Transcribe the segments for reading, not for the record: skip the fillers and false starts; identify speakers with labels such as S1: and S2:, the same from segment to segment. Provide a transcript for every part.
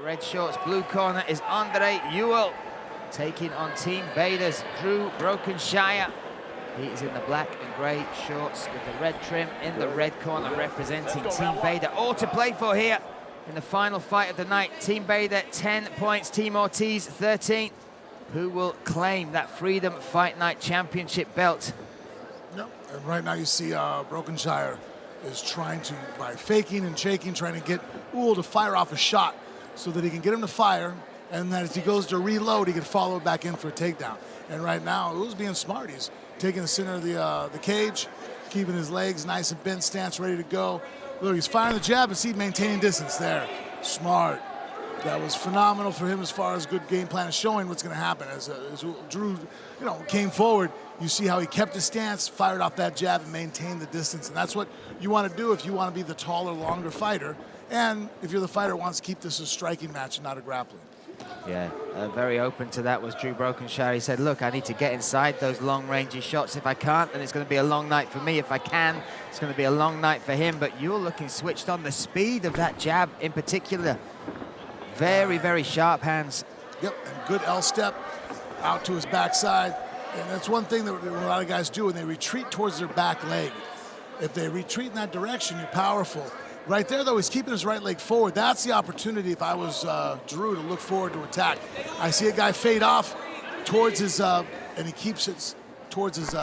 S1: red shorts, blue corner is Andre Ewell, taking on Team Bader's Drew Brokenshire. He is in the black and grey shorts with the red trim in the red corner, representing Team Bader. All to play for here in the final fight of the night. Team Bader 10 points, Team Ortiz 13. Who will claim that Freedom Fight Night Championship belt?
S2: Yep. And right now you see Brokenshire is trying to, by faking and shaking, trying to get Ewell to fire off a shot so that he can get him to fire, and then as he goes to reload, he can follow it back in for a takedown. And right now, Ewell's being smart. He's taking the center of the cage, keeping his legs nice and bent stance, ready to go. Look, he's firing the jab, and see, maintaining distance there. Smart. That was phenomenal for him as far as good game plan and showing what's going to happen. As Drew, came forward, you see how he kept his stance, fired off that jab, and maintained the distance. And that's what you want to do if you want to be the taller, longer fighter. And if you're the fighter who wants to keep this a striking match and not a grappling.
S1: Yeah, very open to that was Drew Brokenshire. He said, look, I need to get inside those long-range shots. If I can't, then it's going to be a long night for me. If I can, it's going to be a long night for him. But you're looking switched on. The speed of that jab in particular. Very, very sharp hands.
S2: Yep, and good L step out to his backside. And that's one thing that a lot of guys do when they retreat towards their back leg. If they retreat in that direction, you're powerful. Right there, though, he's keeping his right leg forward. That's the opportunity, if I was Drew, to look forward to attack. I see a guy fade off towards his, and he keeps it towards his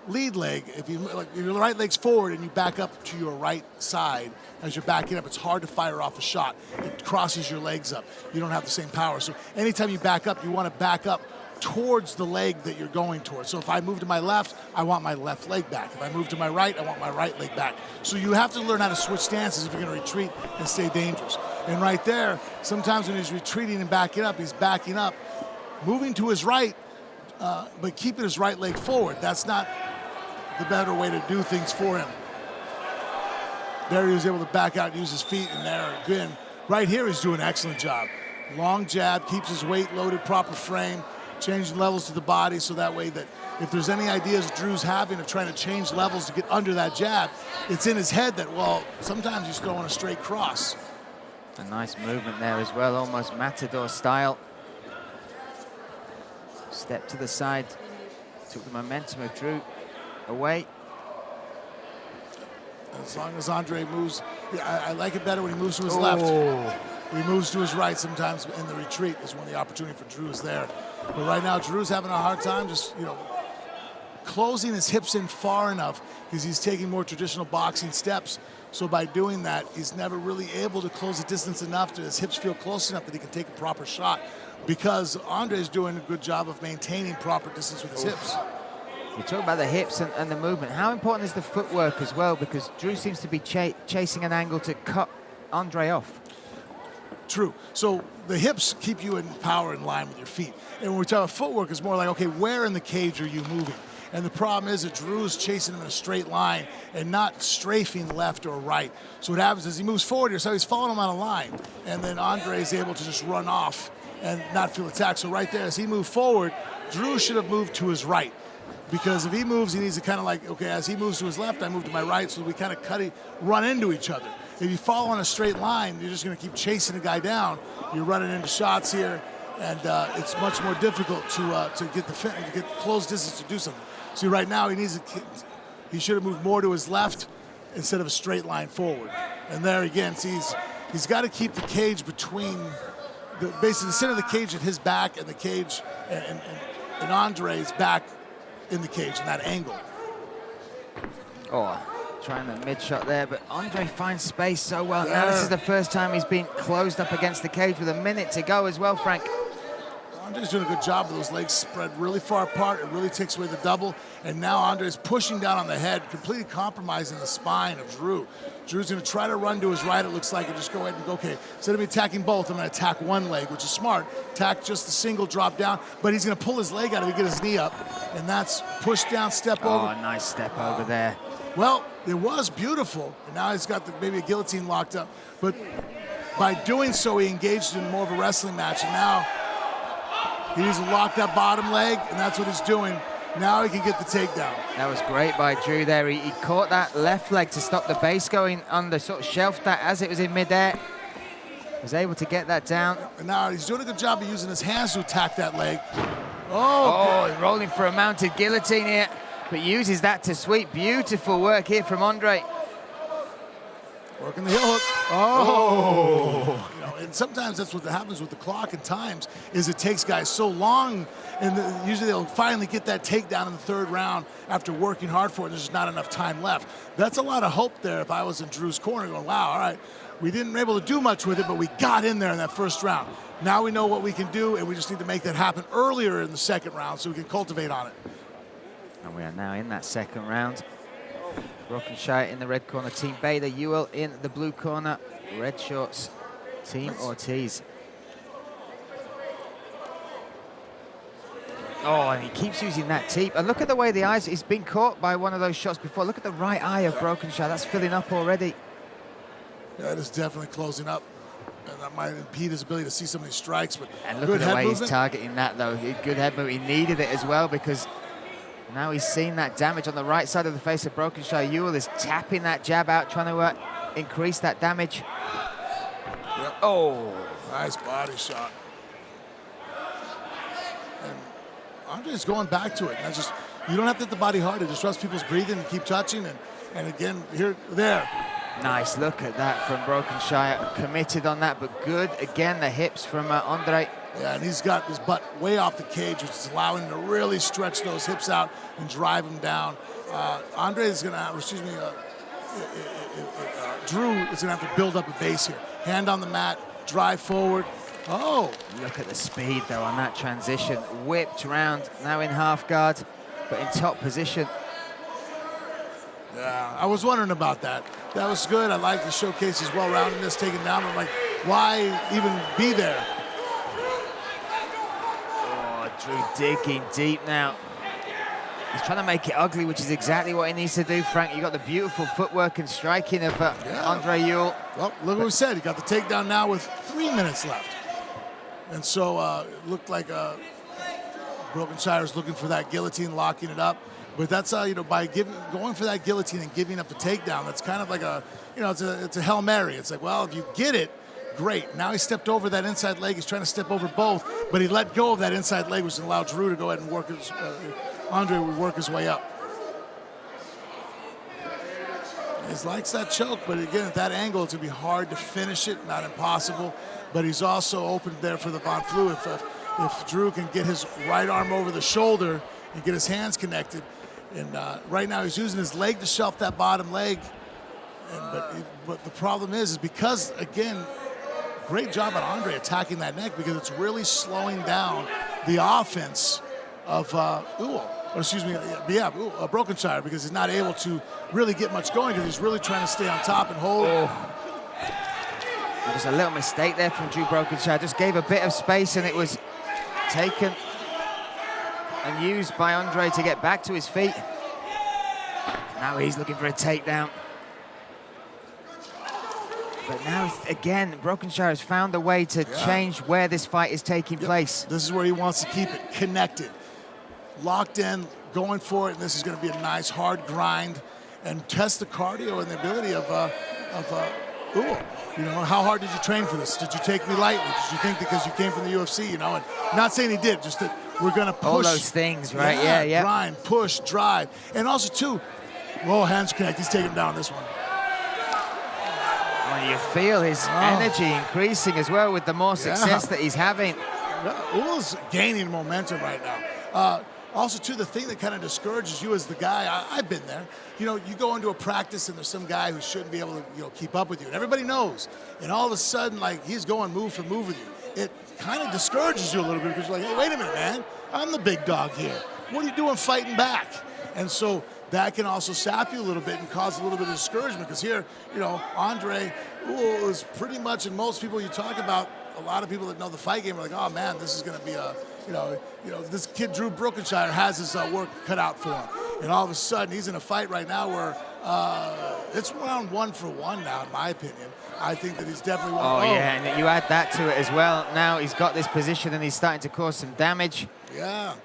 S2: lead leg. If your right leg's forward and you back up to your right side as you're backing up, it's hard to fire off a shot. It crosses your legs up. You don't have the same power. So anytime you back up, you want to back up towards the leg that you're going towards. So if I move to my left, I want my left leg back. If I move to my right, I want my right leg back. So you have to learn how to switch stances if you're going to retreat and stay dangerous. And right there, sometimes when he's retreating and backing up, he's backing up, moving to his right, but keeping his right leg forward. That's not the better way to do things for him. There he was able to back out and use his feet, and there again, right here he's doing an excellent job. Long jab, keeps his weight loaded, proper frame, changing levels to the body so that way that if there's any ideas Drew's having of trying to change levels to get under that jab, it's in his head that, well, sometimes he's throwing a straight cross.
S1: A nice movement there as well, almost Matador style. Step to the side, took the momentum of Drew away.
S2: As long as Andre moves, I like it better when he moves to his left. When he moves to his right sometimes in the retreat is when the opportunity for Drew is there. But right now, Drew's having a hard time just, closing his hips in far enough because he's taking more traditional boxing steps. So by doing that, he's never really able to close the distance enough that his hips feel close enough that he can take a proper shot, because Andre's doing a good job of maintaining proper distance with his hips.
S1: You talk about the hips and the movement. How important is the footwork as well? Because Drew seems to be chasing an angle to cut Andre off.
S2: True. So the hips keep you in power in line with your feet. And when we talk about footwork, it's more like, okay, where in the cage are you moving? And the problem is that Drew is chasing him in a straight line and not strafing left or right. So what happens is he moves forward here, so he's following him on a line. And then Andre is able to just run off and not feel attacked. So right there, as he moved forward, Drew should have moved to his right. Because if he moves, he needs to kind of like, okay, as he moves to his left, I move to my right, so we kind of run into each other. If you follow on a straight line, you're just going to keep chasing the guy down. You're running into shots here, and it's much more difficult to get close distance to do something. See, right now he should have moved more to his left instead of a straight line forward. And there again, see, he's got to keep the cage between basically the center of the cage at his back and the cage and Andre's back in the cage in that angle.
S1: Trying the mid shot there, but Andre finds space so well. Now this is the first time he's been closed up against the cage with a minute to go as well, Frank.
S2: Andre's doing a good job with those legs spread really far apart. It really takes away the double. And now Andre's pushing down on the head, completely compromising the spine of Drew. Drew's going to try to run to his right, it looks like, and just go ahead and go, okay, instead of me attacking both, I'm going to attack one leg, which is smart. Attack just the single drop down, but he's going to pull his leg out if he get his knee up. And that's push down, step over.
S1: Oh, nice step over there.
S2: Well, it was beautiful, and now he's got maybe a guillotine locked up. But by doing so, he engaged in more of a wrestling match, and now he needs to lock that bottom leg, and that's what he's doing. Now he can get the takedown.
S1: That was great by Drew there. He caught that left leg to stop the base going under, sort of shelved that as it was in midair. Was able to get that down.
S2: And now he's doing a good job of using his hands to attack that leg.
S1: Oh, rolling for a mounted guillotine here, but uses that to sweep. Beautiful work here from Andre.
S2: Working the heel hook. Oh! You know, and sometimes that's what happens with the clock and times, is it takes guys so long, and usually they'll finally get that takedown in the third round after working hard for it. There's just not enough time left. That's a lot of hope there if I was in Drew's corner going, wow, all right, we didn't able to do much with it, but we got in there in that first round. Now we know what we can do, and we just need to make that happen earlier in the second round so we can cultivate on it.
S1: And we are now in that second round. Brokenshire in the red corner, Team Bader. Ewell in the blue corner, red shorts, Team Ortiz. Oh, and he keeps using that teep. And look at the way the eyes, he's been caught by one of those shots before. Look at the right eye of Brokenshire. That's filling up already.
S2: That is definitely closing up. And that might impede his ability to see some of these strikes. But
S1: and look at the way he's targeting that, though. Good head movement. He needed it as well, because now he's seen that damage on the right side of the face of Brokenshire. Ewell is tapping that jab out, trying to increase that damage.
S2: Yep.
S1: Oh.
S2: Nice body shot. And Andre's going back to it. That's just, you don't have to hit the body hard. It disrupts people's breathing and keep touching. And again, there.
S1: Nice look at that from Brokenshire. Committed on that, but good. Again, the hips from Andre.
S2: Yeah, and he's got his butt way off the cage, which is allowing him to really stretch those hips out and drive him down. Andre is going to, Drew is going to have to build up a base here. Hand on the mat, drive forward. Oh!
S1: Look at the speed, though, on that transition. Whipped round, now in half guard, but in top position.
S2: Yeah, I was wondering about that. That was good. I like to showcase his well-roundedness, taken down. I'm like, why even be there?
S1: Drew digging deep now. He's trying to make it ugly, which is exactly what he needs to do, Frank. You got the beautiful footwork and striking of Andre Ewell.
S2: Well, look what we said. He got the takedown now with 3 minutes left. And so it looked like Brokenshire's looking for that guillotine, locking it up. But that's, by going for that guillotine and giving up the takedown, that's kind of like it's a Hail Mary. It's like, well, if you get it, great. Now he stepped over that inside leg. He's trying to step over both, but he let go of that inside leg, which allowed Drew to go ahead and work Andre would work his way up. He likes that choke, but again, at that angle, it's going to be hard to finish it, not impossible. But he's also open there for the Von Flue. If Drew can get his right arm over the shoulder and get his hands connected. And right now he's using his leg to shelf that bottom leg. But the problem is because, again, great job on Andre attacking that neck, because it's really slowing down the offense of Ewell. Or excuse me, Brokenshire, because he's not able to really get much going, because he's really trying to stay on top and hold.
S1: Just a little mistake there from Drew Brokenshire. Just gave a bit of space, and it was taken and used by Andre to get back to his feet. Now he's looking for a takedown. But now, again, Brokenshire has found a way to change where this fight is taking place.
S2: This is where he wants to keep it connected. Locked in, going for it, and this is going to be a nice, hard grind and test the cardio and the ability of Ewell. You know, how hard did you train for this? Did you take me lightly? Did you think because you came from the UFC, you know? And not saying he did, just that we're going to push.
S1: All those things, right? Yeah.
S2: Grind, push, drive. And also, too, hands connect. He's taking him down this one.
S1: Well, you feel his energy increasing as well with the more success that he's having.
S2: Ewell's gaining momentum right now. Also, too, the thing that kind of discourages you as the guy, I've been there. You know, you go into a practice and there's some guy who shouldn't be able to, keep up with you. And everybody knows. And all of a sudden, like, he's going move for move with you. It kind of discourages you a little bit because you're like, hey, wait a minute, man. I'm the big dog here. What are you doing fighting back? And so that can also sap you a little bit and cause a little bit of discouragement because here, Andre is pretty much, and most people you talk about, a lot of people that know the fight game are like, oh, man, this is going to be a, this kid Drew Brokenshire has his work cut out for him. And all of a sudden, he's in a fight right now where it's round 1-for-1 now, in my opinion. I think that he's definitely one.
S1: Yeah, and you add that to it as well. Now he's got this position and he's starting to cause some damage.
S2: Yeah,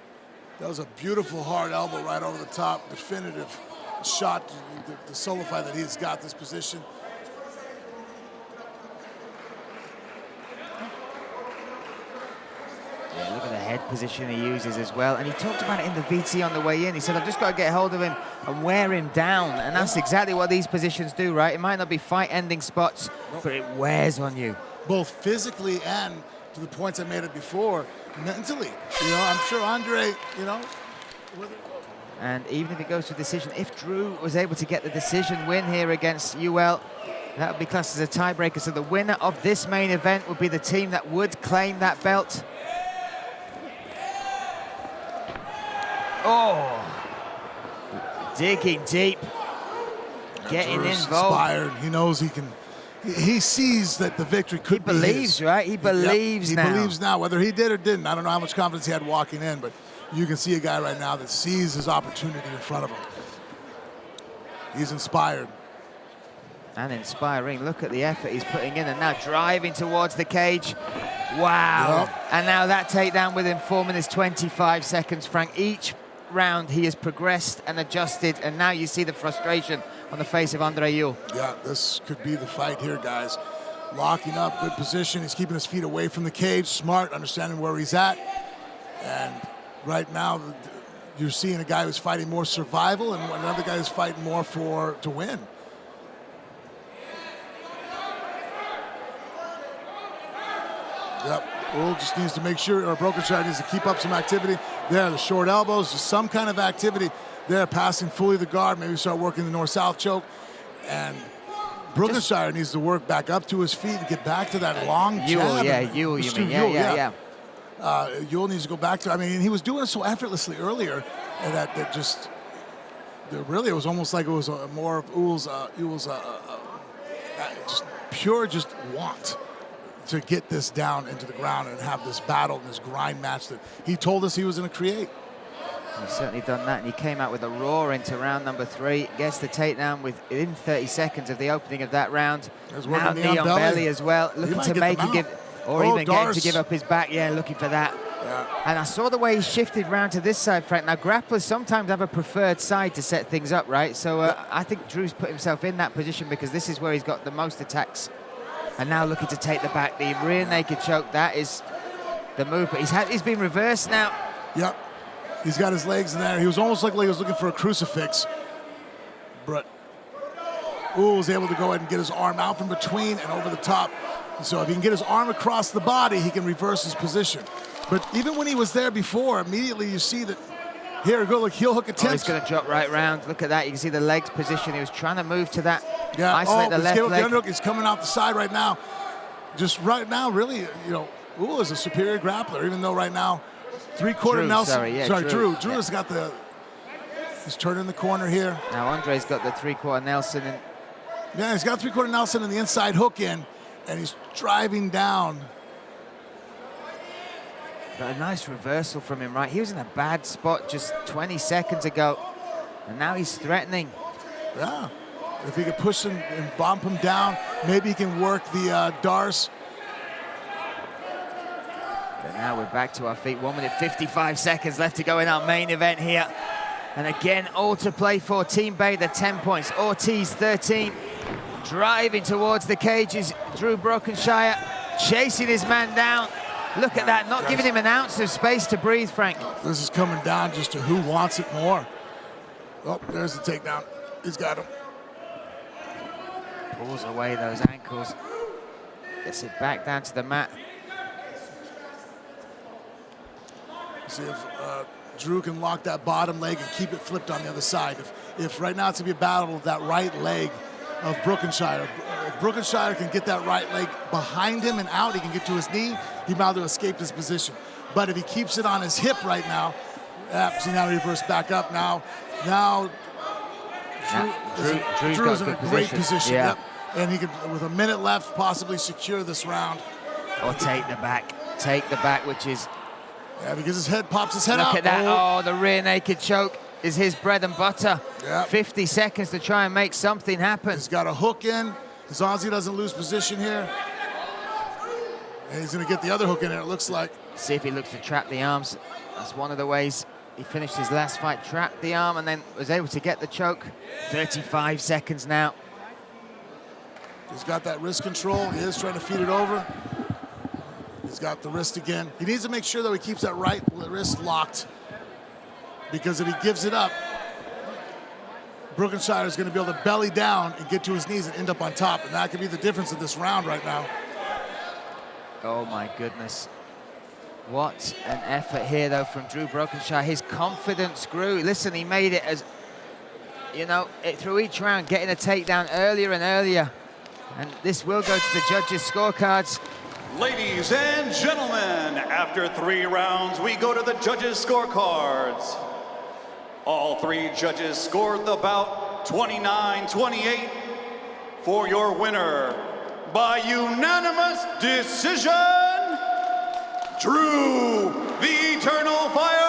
S2: that was a beautiful hard elbow right over the top, definitive shot to solidify that he's got this position.
S1: head position he uses as well. And he talked about it in the VT on the way in. He said, I've just got to get hold of him and wear him down. And that's exactly what these positions do, right? It might not be fight-ending spots, but it wears on you.
S2: Both physically and, to the points I made it before, mentally. You know, I'm sure Andre, you know.
S1: And even if it goes to decision, if Drew was able to get the decision win here against Ewell, that would be classed as a tiebreaker. So the winner of this main event would be the team that would claim that belt. Oh, digging deep, getting
S2: Drew's
S1: involved.
S2: Inspired. He knows he can. He sees that the victory could be his.
S1: He believes, right? He believes now.
S2: He believes now, whether he did or didn't. I don't know how much confidence he had walking in, but you can see a guy right now that sees his opportunity in front of him. He's inspired.
S1: And inspiring. Look at the effort he's putting in, and now driving towards the cage. Wow.
S2: Yep.
S1: And now that takedown within 4 minutes, 25 seconds, Frank. Each round he has progressed and adjusted, and now you see the frustration on the face of Andre Ewell.
S2: Yeah, this could be the fight here, guys. Locking up, good position. He's keeping his feet away from the cage, smart, understanding where he's at. And right now, you're seeing a guy who's fighting more survival and another guy who's fighting more to win. Yep, Ewell just needs to make sure, or Brokenshire needs to keep up some activity. There, the short elbows, just some kind of activity there, passing fully the guard, maybe start working the north-south choke. And Brokenshire needs to work back up to his feet and get back to that long jab.
S1: Ewell, you mean, yeah.
S2: Ewell needs to go back to, I mean, he was doing it so effortlessly earlier, and that really, it was almost like it was more of Ewell's just pure want to get this down into the ground and have this battle and this grind match that he told us he was going to create.
S1: He's certainly done that, and he came out with a roar into round number 3. Gets the takedown within 30 seconds of the opening of that round. Now knee on belly as well, looking to make him give, or even getting to give up his back. Yeah, looking for that.
S2: Yeah.
S1: And I saw the way he shifted round to this side, Frank. Now, grapplers sometimes have a preferred side to set things up, right? So I think Drew's put himself in that position because this is where he's got the most attacks. And now looking to take the back, the rear naked choke, that is the move. But he's been reversed now.
S2: Yep. He's got his legs in there. He was almost like he was looking for a crucifix. But Ewell was able to go ahead and get his arm out from between and over the top. So if he can get his arm across the body, he can reverse his position. But even when he was there before, immediately you see that, here we go, look, heel hook attempt.
S1: Oh, he's going to drop right round. Look at that. You can see the legs position. He was trying to move to that.
S2: Yeah.
S1: Isolate the left leg.
S2: The he's coming out the side right now. Just right now, really, you know, Ewell is a superior grappler, even though right now, three-quarter Nelson. Drew. Drew has got the, he's turning the corner here.
S1: Now Andre's got the three-quarter Nelson.
S2: Yeah, he's got three-quarter Nelson and the inside hook in, and he's driving down.
S1: But a nice reversal from him, right? He was in a bad spot just 20 seconds ago, and now he's threatening.
S2: Yeah, if he could push him and bump him down, maybe he can work the Darce.
S1: But now we're back to our feet. 1 minute, 55 seconds left to go in our main event here. And again, all to play for. Team Bader, 10 points. Ortiz, 13. Driving towards the cages. Drew Brokenshire chasing his man down. Look at that, not giving him an ounce of space to breathe, Frank.
S2: This is coming down just to who wants it more. Oh, there's the takedown. He's got him.
S1: Pulls away those ankles. Gets it back down to the mat.
S2: See if Drew can lock that bottom leg and keep it flipped on the other side. If right now it's going to be a battle of that right leg of Brokenshire. If Brokenshire can get that right leg behind him and out, he can get to his knee, he might have escaped his position. But if he keeps it on his hip right now, see now reverse back up now. Drew's in a great position.
S1: Yeah.
S2: Yep. And he could, with a minute left, possibly secure this round.
S1: Or take the back. Take the back, which is...
S2: Yeah, because his head pops his head out.
S1: Look at that. Oh, the rear naked choke is his bread and butter.
S2: Yep.
S1: 50 seconds to try and make something happen.
S2: He's got a hook in, as long as he doesn't lose position here. And he's going to get the other hook in there, it looks like.
S1: See if he looks to trap the arms. That's one of the ways he finished his last fight, trapped the arm and then was able to get the choke. 35 seconds now.
S2: He's got that wrist control. He is trying to feed it over. He's got the wrist again. He needs to make sure that he keeps that right wrist locked, because if he gives it up, Brokenshire is going to be able to belly down and get to his knees and end up on top, and that could be the difference in this round right now.
S1: Oh my goodness. What an effort here though from Drew Brokenshire. His confidence grew. Listen, he made it as, you know, through each round, getting a takedown earlier and earlier. And this will go to the judges' scorecards.
S3: Ladies and gentlemen, after 3 rounds, we go to the judges' scorecards. All 3 judges scored the bout 29-28 for your winner by unanimous decision, Drew the Eternal Fire